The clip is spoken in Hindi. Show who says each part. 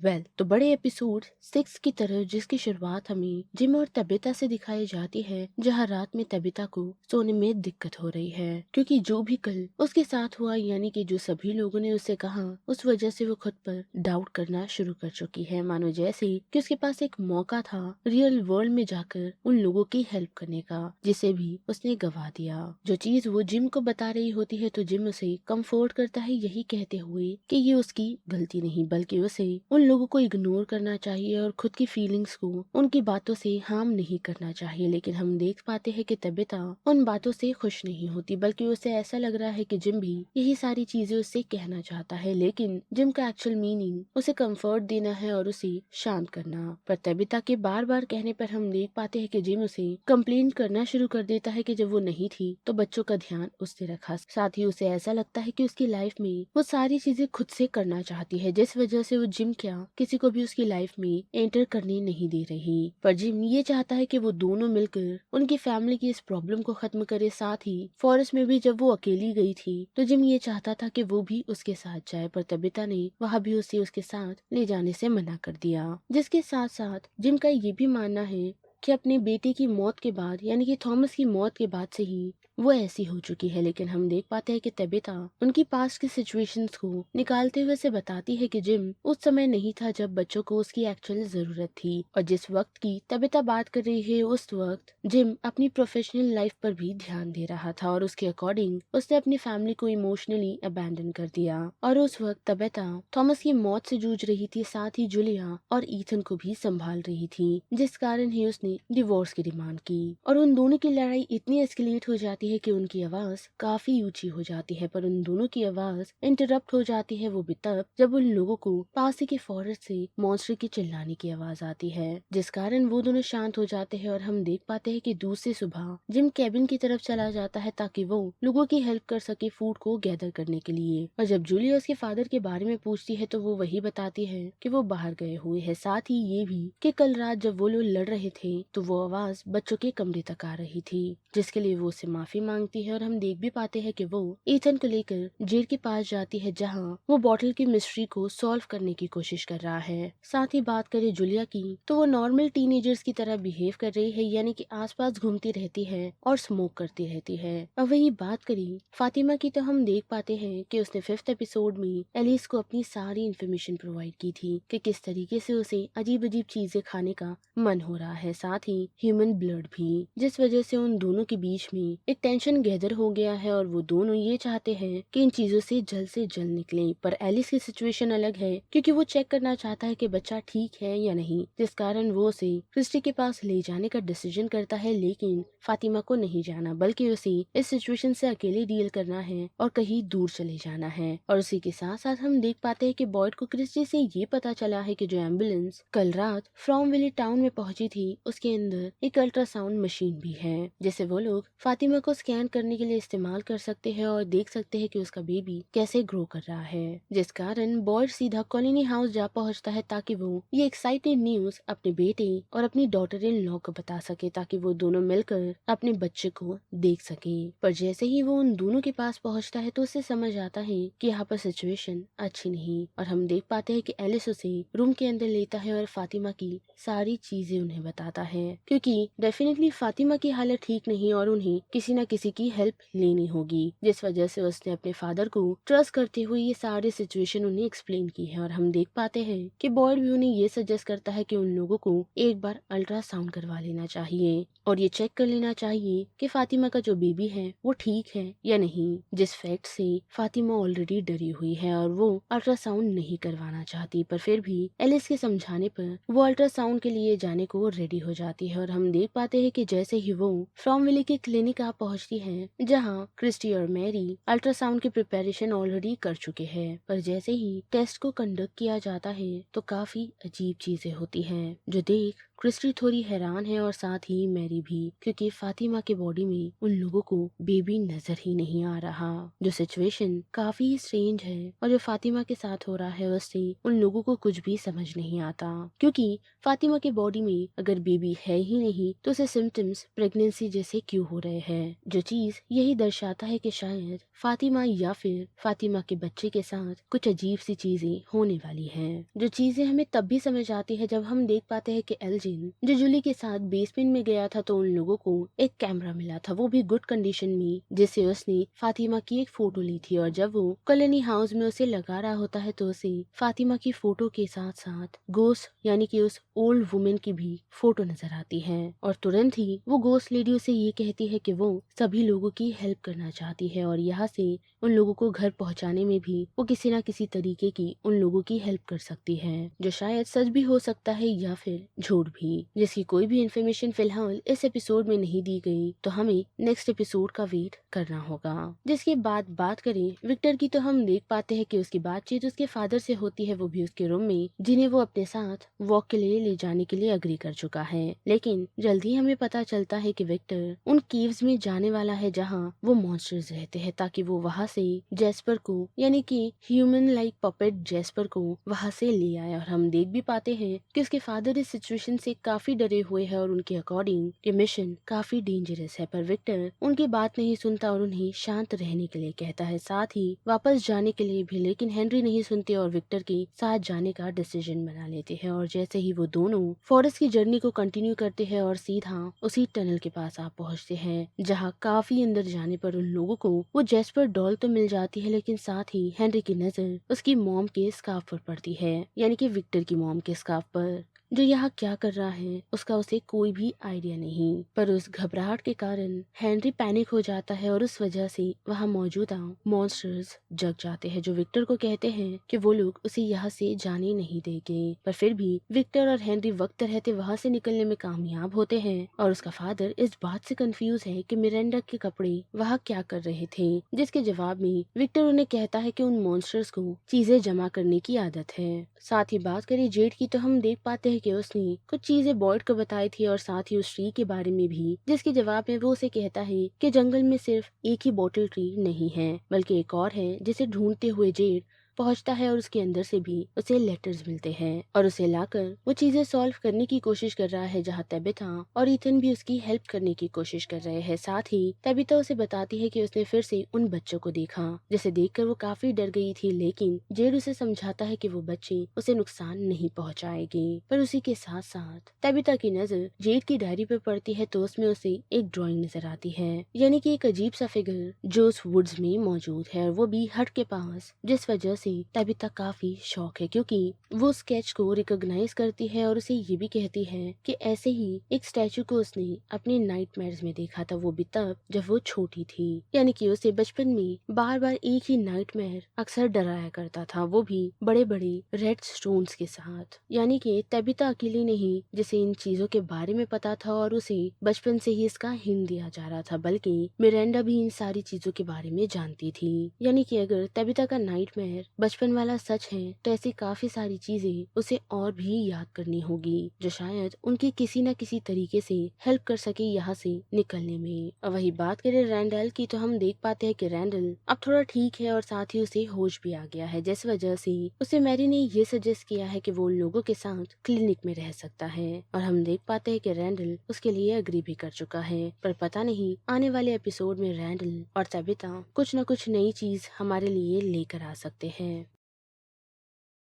Speaker 1: तो बड़े एपिसोड 6 की तरह जिसकी शुरुआत हमें जिम और तबीता से दिखाई जाती है, जहां रात में तबीता को सोने में दिक्कत हो रही है क्योंकि जो भी कल उसके साथ हुआ, यानी कि जो सभी लोगों ने उसे कहा, उस वजह से वो खुद पर डाउट करना शुरू कर चुकी है। मानो जैसे कि उसके पास एक मौका था रियल वर्ल्ड में जाकर उन लोगों की हेल्प करने का, जिसे भी उसने गवा दिया। जो चीज वो जिम को बता रही होती है तो जिम उसे कंफर्ट करता है, यही कहते हुए कि ये उसकी गलती नहीं बल्कि उसे उन लोगों को इग्नोर करना चाहिए और खुद की फीलिंग्स को उनकी बातों से हार्म नहीं करना चाहिए। लेकिन हम देख पाते हैं कि तबीता उन बातों से खुश नहीं होती, बल्कि उसे ऐसा लग रहा है कि जिम भी यही सारी चीजें उससे कहना चाहता है। लेकिन जिम का एक्चुअल मीनिंग उसे कंफर्ट देना है और उसे शांत करना। पर तबीता के बार बार कहने पर हम देख पाते हैं कि जिम उसे कंप्लेन करना शुरू कर देता है कि जब वो नहीं थी तो बच्चों का ध्यान उससे रखा। साथ ही उसे ऐसा लगता है कि उसकी लाइफ में वो सारी चीजें खुद से करना चाहती है, जिस वजह से वो जिम क्या किसी को भी उसकी लाइफ में एंटर करने नहीं दे रही। पर जिम ये चाहता है कि वो दोनों मिलकर उनकी फैमिली की इस प्रॉब्लम को खत्म करे। साथ ही फॉरेस्ट में भी जब वो अकेली गई थी तो जिम ये चाहता था कि वो भी उसके साथ जाए, पर तबीता ने वहाँ भी उसे उसके साथ ले जाने से मना कर दिया। जिसके साथ साथ जिम का ये भी मानना है कि अपने बेटे की मौत के बाद, यानी कि थॉमस की मौत के बाद से ही वो ऐसी हो चुकी है। लेकिन हम देख पाते हैं कि तबीता उनकी पास्ट की सिचुएशंस को निकालते हुए से बताती है कि जिम उस समय नहीं था जब बच्चों को उसकी एक्चुअल जरूरत थी, और जिस वक्त की तबीता बात कर रही है उस वक्त जिम अपनी प्रोफेशनल लाइफ पर भी ध्यान दे रहा था और उसके अकॉर्डिंग उसने अपनी फैमिली को इमोशनली अबैंडन कर दिया। और उस वक्त तबीता थॉमस की मौत से जूझ रही थी, साथ ही जूलिया और ईथन को भी संभाल रही थी, जिस कारण ही उसने डिवोर्स की डिमांड की। और उन दोनों की लड़ाई इतनी एस्केलेट हो जाती है कि उनकी आवाज काफी ऊंची हो जाती है, पर उन दोनों की आवाज इंटरप्ट हो जाती है वो भी तब जब उन लोगों को पास ही के फॉरेस्ट से मॉन्स्टर की चिल्लाने की आवाज आती है, जिस कारण वो दोनों शांत हो जाते हैं। और हम देख पाते हैं कि दूसरी सुबह जिम कैबिन की तरफ चला जाता है ताकि वो लोगों की हेल्प कर सके फूड को गैदर करने के लिए। और जब जूलिया उसके फादर के बारे में पूछती है तो वो वही बताती है कि वो बाहर गए हुए हैं। साथ ही ये भी कि कल रात जब वो लोग लड़ रहे थे तो वो आवाज बच्चों के कमरे तक आ रही थी, जिसके लिए वो उससे माफी मांगती है। और हम देख भी पाते हैं कि वो ईथन को लेकर जेल के पास जाती है, जहां वो बॉटल की मिस्ट्री को सॉल्व करने की कोशिश कर रहा है। साथ ही बात करें जूलिया की तो वो नॉर्मल टीनेजर्स की तरह बिहेव कर रही है, यानी कि आसपास घूमती रहती है और स्मोक करती रहती है। और वही बात करी फातिमा की तो हम देख पाते हैं कि उसने 5th एपिसोड में एलिस को अपनी सारी इन्फॉर्मेशन प्रोवाइड की थी कि किस तरीके से उसे अजीब अजीब चीजें खाने का मन हो रहा है, साथ ही ह्यूमन ब्लड भी, जिस वजह से उन दोनों के बीच में एक टेंशन गैदर हो गया है और वो दोनों ये चाहते हैं कि इन चीजों से जल्द निकलें। पर एलिस की सिचुएशन अलग है क्योंकि वो चेक करना चाहता है कि बच्चा ठीक है या नहीं, जिस कारण वो उसे क्रिस्टी के पास ले जाने का डिसीजन करता है। लेकिन फातिमा को नहीं जाना, बल्कि उसे इस सिचुएशन से अकेले डील करना है और कहीं दूर चले जाना है। और उसी के साथ साथ हम देख पाते हैं कि बॉयड को क्रिस्टी से ये पता चला है कि जो एम्बुलेंस कल रात फ्रॉम विली टाउन में पहुंची थी उसके अंदर एक अल्ट्रासाउंड मशीन भी है, जिसे वो लोग फातिमा को स्कैन करने के लिए इस्तेमाल कर सकते हैं और देख सकते हैं कि उसका बेबी कैसे ग्रो कर रहा है। जिस कारण बॉयड सीधा कॉलोनी हाउस जा पहुंचता है ताकि वो ये एक्साइटेड न्यूज अपने बेटे और अपनी डॉटर इन लॉ को बता सके, ताकि वो दोनों मिलकर अपने बच्चे को देख सके। पर जैसे ही वो उन दोनों के पास पहुंचता है तो उसे समझ आता है कि यहाँ पर सिचुएशन अच्छी नहीं। और हम देख पाते हैं कि एलिस उसे रूम के अंदर लेता है और फातिमा की सारी चीजें उन्हें बताता है, क्योंकि डेफिनेटली फातिमा की हालत ठीक नहीं और उन्हें किसी न किसी की हेल्प लेनी होगी, जिस वजह से उसने अपने फादर को ट्रस्ट करते हुए ये सारी सिचुएशन उन्हें एक्सप्लेन की है। और हम देख पाते हैं कि बॉयड भी उन्हें ये सजेस्ट करता है कि उन लोगों को एक बार अल्ट्रासाउंड करवा लेना चाहिए और ये चेक कर लेना चाहिए कि फातिमा का जो बेबी है वो ठीक है या नहीं, जिस फैक्ट से फातिमा ऑलरेडी डरी हुई है और वो अल्ट्रासाउंड नहीं करवाना चाहती। पर फिर भी एलिस के समझाने पर वो अल्ट्रासाउंड के लिए जाने को रेडी हो जाती है। और हम देख पाते हैं कि जैसे ही वो फ्रॉम विली की क्लिनिक आ पहुंचती है, जहाँ क्रिस्टी और मैरी अल्ट्रासाउंड की प्रिपरेशन ऑलरेडी कर चुके हैं, पर जैसे ही टेस्ट को कंडक्ट किया जाता है तो काफी अजीब चीजें होती हैं, जो देख क्रिस्टी थोड़ी हैरान है और साथ ही मैरी भी, क्योंकि फातिमा के बॉडी में उन लोगों को बेबी नजर ही नहीं आ रहा। जो सिचुएशन काफी स्ट्रेंज है और जो फातिमा के साथ हो रहा है उससे उन लोगों को कुछ भी समझ नहीं आता, क्योंकि फातिमा के बॉडी में अगर बेबी है ही नहीं तो उसे सिम्टम्स प्रेगनेंसी जैसे क्यों हो रहे हैं। जो चीज यही दर्शाता है कि शायद फातिमा या फिर फातिमा के बच्चे के साथ कुछ अजीब सी चीजें होने वाली हैं। जो चीजें हमें तब भी समझ आती है जब हम देख पाते हैं कि एल्जिन जो जूली के साथ बेसमेंट में गया था तो उन लोगों को एक कैमरा मिला था, वो भी गुड कंडीशन में, जिससे उसने फातिमा की एक फोटो ली थी। और जब वो कॉलोनी हाउस में उसे लगा रहा होता है तो उसे फातिमा की फोटो के साथ साथ गोस्ट यानी कि उस ओल्ड वुमेन की भी फोटो नजर आती है। और तुरंत ही वो गोस्ट लेडी उसे ये कहती है कि वो सभी लोगों की हेल्प करना चाहती है और यहाँ से उन लोगों को घर पहुंचाने में भी वो किसी न किसी तरीके की उन लोगों की हेल्प कर सकती है, जो शायद सच भी हो सकता है या फिर झूठ भी, जिसकी कोई भी इन्फॉर्मेशन फिलहाल इस एपिसोड में नहीं दी गई। तो हमें नेक्स्ट एपिसोड का वेट करना होगा। जिसके बाद बात करें विक्टर की, तो हम देख पाते हैं कि उसकी बातचीत उसके फादर से होती है, वो भी उसके रूम में, जिन्हें वो अपने साथ वॉक के लिए ले जाने के लिए अग्री कर चुका है। लेकिन जल्दी हमें पता चलता है कि विक्टर उन केव्स में जाने वाला है जहाँ वो मॉन्स्टर्स रहते हैं, ताकि वो वहाँ से जेस्पर को यानी कि ह्यूमन लाइक पपेट जेस्पर को वहाँ से ले आए। और हम देख भी पाते हैं कि उसके फादर इस सिचुएशन से काफी डरे हुए हैं और उनके अकॉर्डिंग ये मिशन काफी डेंजरस है, पर विक्टर उनकी बात नहीं सुनता और उन्हें शांत रहने के लिए कहता है, साथ ही वापस जाने के लिए भी। लेकिन हेनरी नहीं सुनते और विक्टर के साथ जाने का डिसीजन बना लेते हैं। और जैसे ही वो दोनों फॉरेस्ट की जर्नी को कंटिन्यू करते हैं और सीधा उसी टनल के पास आ पहुंचते हैं, जहाँ काफी अंदर जाने पर उन लोगों को वो जेस्पर डॉल तो मिल जाती है, लेकिन साथ ही हेनरी की नजर उसकी मॉम के स्कार्फ पर पड़ती है, यानी कि विक्टर की मॉम के स्कार्फ पर, जो यहाँ क्या कर रहा है उसका उसे कोई भी आइडिया नहीं। पर उस घबराहट के कारण हेनरी पैनिक हो जाता है और उस वजह से वहाँ मौजूदा मॉन्स्टर्स जग जाते हैं, जो विक्टर को कहते हैं कि वो लोग उसे यहाँ से जाने नहीं देंगे। पर फिर भी विक्टर और हेनरी वक्त रहते वहाँ से निकलने में कामयाब होते हैं और उसका फादर इस बात से कंफ्यूज है कि मिरांडा के कपड़े वहाँ क्या कर रहे थे, जिसके जवाब में विक्टर उन्हें कहता है कि उन मॉन्स्टर्स को चीजें जमा करने की आदत है। साथ ही बात करें जेड की, तो हम देख पाते हैं कि उसने कुछ चीजें बॉयड को बताई थी और साथ ही उस ट्री के बारे में भी, जिसके जवाब में वो उसे कहता है कि जंगल में सिर्फ एक ही बॉटल ट्री नहीं है बल्कि एक और है, जिसे ढूंढते हुए जेड पहुंचता है और उसके अंदर से भी उसे लेटर्स मिलते हैं और उसे लाकर वो चीजें सॉल्व करने की कोशिश कर रहा है, जहाँ तबिता और ईथन भी उसकी हेल्प करने की कोशिश कर रहे हैं। साथ ही तबिता उसे बताती है कि उसने फिर से उन बच्चों को देखा, जिसे देखकर वो काफी डर गई थी, लेकिन जेड उसे समझाता है कि वो बच्चे उसे नुकसान नहीं पहुंचाएंगे। पर उसी के साथ साथ तबिता की नजर जेड की डायरी पर पड़ती है, तो उसमें उसे एक ड्राइंग नजर आती है, यानी कि एक अजीब सा फिगर जो उस वुड्स में मौजूद है, और वो भी हट के पास, जिस वजह से तबिता काफी शॉक है, क्योंकि वो स्केच को रिकॉग्नाइज करती है और उसे ये भी कहती है कि ऐसे ही एक स्टैचू को उसने अपने नाइटमेयर्स में देखा था, वो भी तब जब वो छोटी थी, यानी कि उसे बचपन में बार बार एक ही नाइटमेयर अक्सर डराया करता था, वो भी बड़े बड़े रेड स्टोन्स के साथ। यानी कि तबिता अकेली नहीं जिसे इन चीजों के बारे में पता था और उसे बचपन से ही इसका हिंट दिया जा रहा था, बल्कि मिरांडा भी इन सारी चीजों के बारे में जानती थी। यानी कि अगर तबिता का नाइटमेयर बचपन वाला सच है तो ऐसी काफी सारी चीजें उसे और भी याद करनी होगी, जो शायद उनकी किसी न किसी तरीके से हेल्प कर सके यहाँ से निकलने में। और वही बात करें रैंडल की, तो हम देख पाते हैं कि रैंडल अब थोड़ा ठीक है और साथ ही उसे होश भी आ गया है, जिस वजह से उसे मैरी ने ये सजेस्ट किया है कि वो उन लोगों के साथ क्लिनिक में रह सकता है। और हम देख पाते हैं कि रैंडल उसके लिए अग्री भी कर चुका है। पर पता नहीं आने वाले एपिसोड में रैंडल और तबिता कुछ न कुछ नई चीज हमारे लिए लेकर आ सकते हैं।